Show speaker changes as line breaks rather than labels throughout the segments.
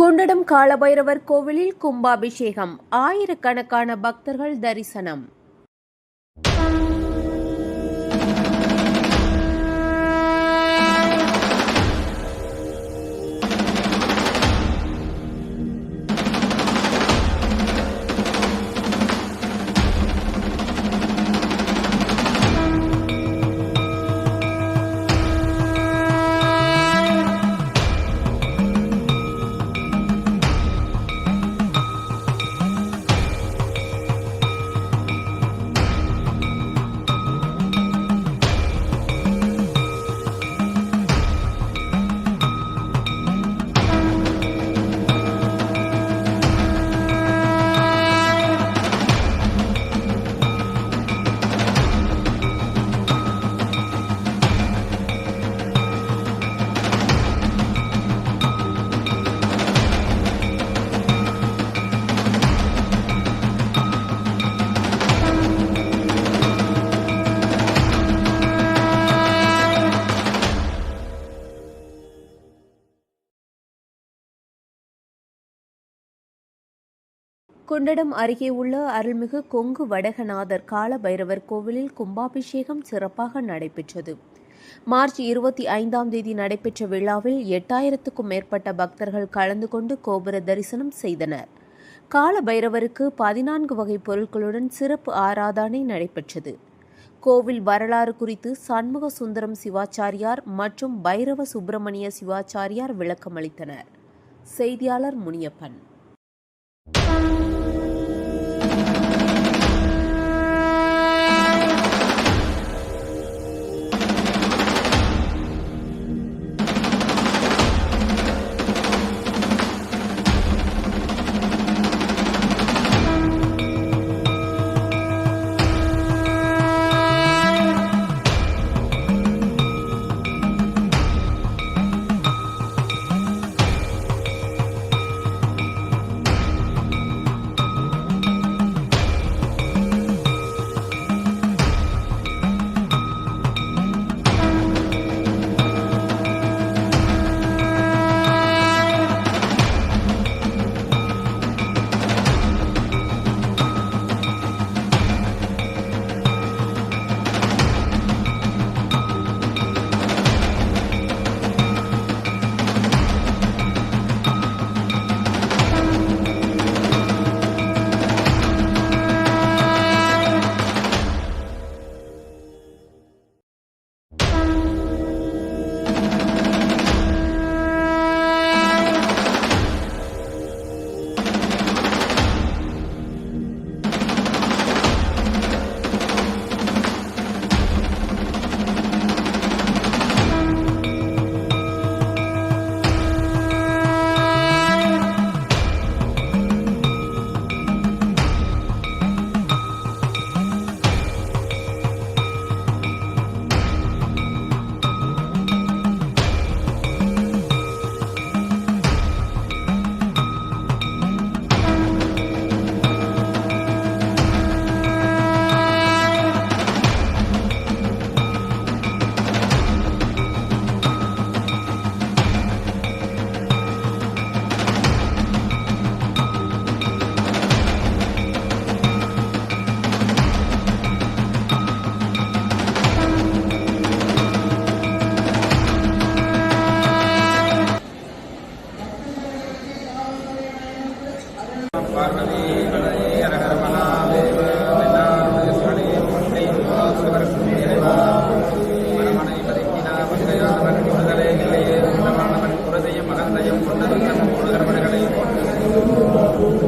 குண்டடம் காலபைரவர் கோவிலில் கும்பாபிஷேகம், ஆயிரக்கணக்கான பக்தர்கள் தரிசனம். குண்டடம் அருகே உள்ள அருள்மிகு கொங்கு வடகநாதர் காலபைரவர் கோவிலில் கும்பாபிஷேகம் சிறப்பாக நடைபெற்றது. மார்ச் 25 நடைபெற்ற விழாவில் 8000க்கும் மேற்பட்ட பக்தர்கள் கலந்து கொண்டு கோபுர தரிசனம் செய்தனர். காலபைரவருக்கு 14 வகை பொருட்களுடன் சிறப்பு ஆராதனை நடைபெற்றது. கோவில் வரலாறு குறித்து சண்முக சுந்தரம் சிவாச்சாரியார் மற்றும் பைரவ சுப்பிரமணிய சிவாச்சாரியார் விளக்கமளித்தனர். செய்தியாளர் முனியப்பன்.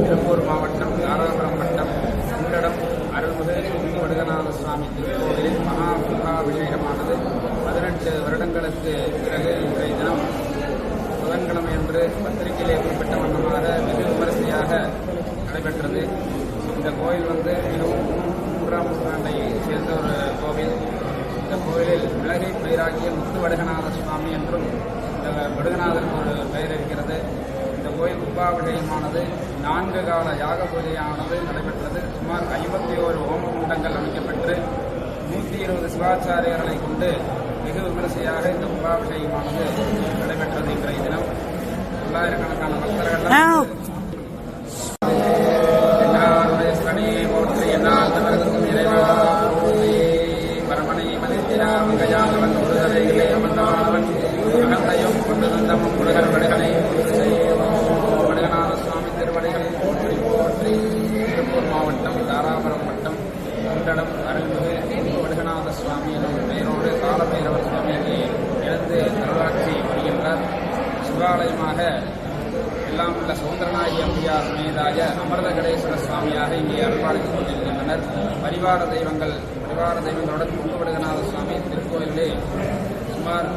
திருப்பூர் மாவட்டம் தாராபுரம் வட்டம் குண்டடம் அருள்மிகு கொங்கு வடகநாத சுவாமி திருக்கோவிலில் மகா கும்பாபிஷேகமானது 18 வருடங்களுக்கு பிறகு இன்றைய தினம் புதன்கிழமையன்று பத்திரிகையிலே குறிப்பிட்ட வண்ணமாக வெகு விமரிசையாக நடைபெற்றது. இந்த கோயில் மிகவும் 3ஆம் நூற்றாண்டை சேர்ந்த ஒரு கோவில். இந்த கோவிலில் மிளகை பயிராகிய முத்து வடகநாத சுவாமி என்றும் இந்த வடுகநாதருக்கு ஒரு பெயர் இருக்கிறது. இந்த கோயில் கும்பாபிஷேகமானது 4 கால யாக பூஜையானது நடைபெற்றது. சுமார் 51 ஹோம குண்டங்கள் அமைக்கப்பட்டு 120 சிவாச்சாரியர்களை கொண்டு வெகு விமரிசையாக இந்த கும்பாபிஷேகமானது நடைபெற்றது. இன்றைய தினம் பல்லாயிரக்கணக்கான பக்தர்கள் என்னாருடைய சனியை போற்றி என்னார்த்தவர்களுக்கும் இறைவா போற்றி பரமனை மதித்திராமன் கையாளவன் ஒரு தலைகளை அமர்ந்தவானவன் அகத்தையும் கொண்டு தந்தமும் முருகன் வடுகனை வடுகநாத சுவாமி திருவடிகள் போற்றி போற்றி. திருப்பூர் மாவட்டம் தாராபுரம் வட்டம் குண்டடம் அருள்மிகு வடுகநாத சுவாமி எனும் பெயரோடு காலபைரவர் சுவாமியை எழுந்து திருவிழாட்சி வருகின்றார். சிவாலயமாக எல்லாம் உள்ள சுந்தரநாயகி அம்பியார் சமேதாய அமிர்த கடேஸ்வர சுவாமியாக இங்கே அருள்பாலித்துக் கொண்டிருக்கின்றனர். பரிவார தெய்வங்களுடன் குண்டவடுகநாத சுவாமி திருக்கோயிலே சுமார்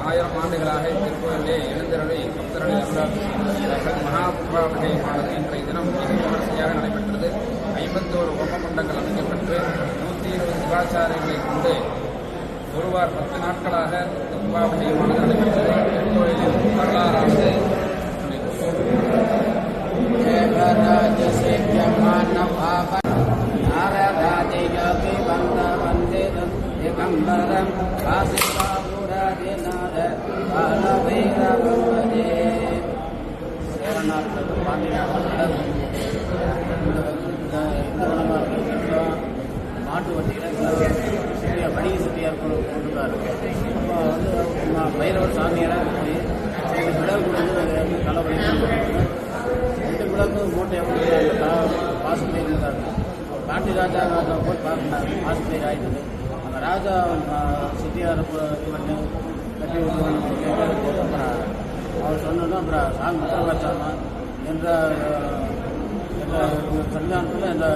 1000 ஆண்டுகளாக திருக்கோயிலே எழுந்தருளி பக்தர்களை அருளாட்சி செய்கிறார்கள். மகாபுராபிஷேகமானது இன்றைய தினம் மிக விமர்சையாக நடைபெற்றது. 51 ஹோமகுண்டங்கள் அமைக்கப்பட்டு 120 சிவாச்சாரியர்களை கொண்டு ஒருவார் 10 நாட்களாக கும்பாபிஷேகமானது நடைபெற்றது. திருக்கோயிலின் வரலாறானது
மாட்டு வண்டியில் வணிக சிட்டியார் கொண்டுட்டார். இப்போ வந்து பைரவர் சாமியெல்லாம் போய் விலகு வந்து தலைவலி 2 விலகு மூட்டையாக பாசுபதி இருந்தார். பாண்டி ராஜா போய் பார்த்தார். பாசுபதி ஆயிட்டது. அந்த ராஜா சிட்டியார் பண்ணி கட்டி விட்டு அப்புறம் அவர் சொன்னோன்னா அப்புறம் சாமி முத்திரவாச்சாமா என்ற கல்யாணத்தில் இந்த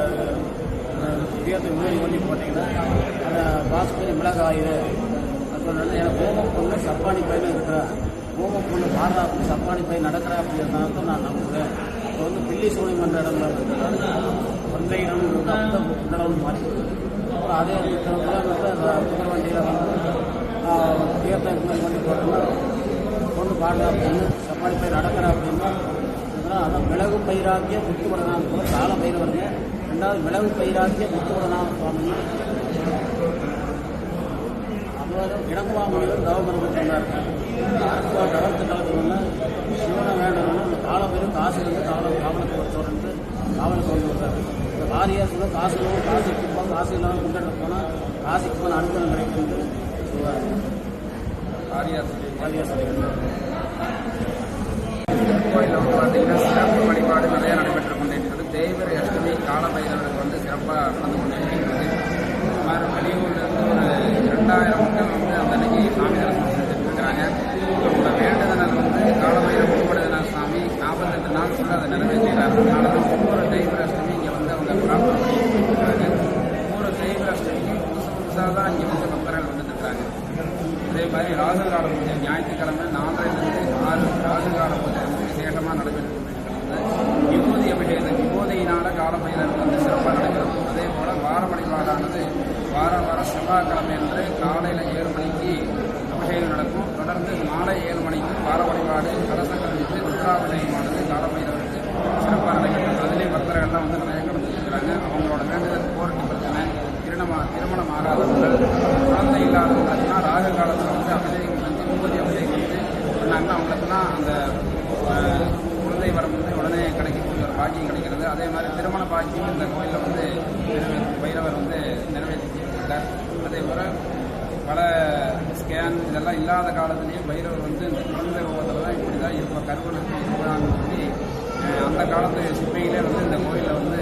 விஜயத்தை முன்னாடி பண்ணி போட்டிங்கன்னா அந்த பாசுபதி மிளகாயிரு அது சொன்னாலும் எனக்கு ஓமம் பொண்ணு சப்பானி பையன் இருக்கிறேன். ஓமம் பொண்ணு பாடுறாப்பு சப்பானி பையன் நடக்கிறேன் அப்படின்றத நான் நம்புகிறேன். இப்போ வந்து பில்லி சூனியம் என்ற இடம்ல இருக்கிறாங்க. ஒன்றை இடம் மாறி அப்புறம் அதே புதர் வண்டியில் வந்து தீர்த்தை முன்னாடி பண்ணி போட்டோம்னா பொண்ணு பாடுறா அப்படின்னு சப்பானி பையன் நடக்கிறேன் அப்படின்னா அதான் மிளகு பைராக்கிய முத்துவடநாத கால பைரவருங்க. 2வது மிளகு பைராக்கிய முத்துவடநாத சுவாமி. அதாவது இடங்குவாமுடிவர் தவமரம் சொன்னார். அரசுவா தவத்து காலத்தில் சிவனை வேண்டணும்னா அந்த காலப்பேரும் காசுலேருந்து காவலுக்கு ஒரு சொல்லிட்டு காவலுக்கு கொண்டு வருவார். இந்த வாரியார் சொல்ல காசுக்கு போக காசு இல்லாமல் கொண்டாட போனால் காசுக்கு போன அனுகூலம் கிடைக்கிறது சொல்லுவார். வாரியார் சொல்லியிருந்தார்.
கோயிலில் வந்து பார்த்தீங்கன்னா சிறப்பு வழிபாடு நிறைய நடைபெற்றுக் கொண்டிருக்கிறது. தேய்பிரை அஷ்டமி காலபைரவருக்கு வந்து சிறப்பாக நடந்து கொண்டிருக்கிறது. சுமார் வெளியூர்லேருந்து ஒரு 2000 மக்கள் வந்து அந்த அன்னைக்கு சாமி தரிசனம் செஞ்சுட்டு இருக்கிறாங்க. அவங்களோட வேண்டுதல் வந்து காலபைரவ கும்படுதன சாமி 48 நாள் சொல்ல அதை நிறைவேற்றுகிறார். அதனால தான் ஒவ்வொரு தேய்பிரை அஷ்டமி இங்கே வந்து அவங்க பிரார்த்தனை பண்ணிட்டு இருக்கிறாங்க. ஒவ்வொரு தேய்பிரை அஷ்டமிக்கும் புதுசாக தான் இங்கே வந்து பக்தர்கள் வந்துட்டு இருக்கிறாங்க. அதே மாதிரி ராகுகால பூஜை ஞாயிற்றுக்கிழமை 4லிருந்து 6 ராகுகால பூஜை வந்து விசேஷமாக நடைபெற்று கொண்டிருக்கிறது. விபூதி அபிஷேகம் விபூதியினால காலபைரவர் வந்து சிறப்பாக நடைபெறும். அதே போல வார வழிபாடானது வார செவ்வாய்க்கிழமை என்று காலையில் 7 மணிக்கு அபிஷேகம் நடக்கும். தொடர்ந்து மாலை 7 மணிக்கு வார வழிபாடு கலசங்கள் வைத்து ருத்ராபிஷேகமானது காலபைரவருக்கு சிறப்பாக நடைபெற்றது. அதிலே பக்தர்கள்லாம் வந்து நிறைய கலந்துருக்கிறாங்க. அவங்களோட வேண்டுதல் போராட்ட பிரச்சனை திருமணம் ஆகாதவர்கள் குழந்தை இல்லாதவங்களுக்குனா ராகு காலத்தில் வந்து அபிஷேகம் செஞ்சு விபூதி அபிஷேகம் செஞ்சு சொன்னாங்கன்னா அவங்களுக்குலாம் அந்த குழந்தை வரம் வந்து உடனே கிடைக்கக்கூடிய ஒரு பாக்கியம் கிடைக்கிறது. அதே மாதிரி திருமண பாக்கியம் இந்த கோயிலில் வந்து பைரவர் வந்து நிறைவேற்றிருக்கார். அதே போல் பல ஸ்கேன் இதெல்லாம் இல்லாத காலத்திலேயும் பைரவர் வந்து இந்த குழந்தை ரூபத்தில் தான் இப்படி தான் இருப்போம் கருவூர் இருப்பான்னு சொல்லி அந்த காலத்து சிப்பையிலே வந்து இந்த கோயிலில் வந்து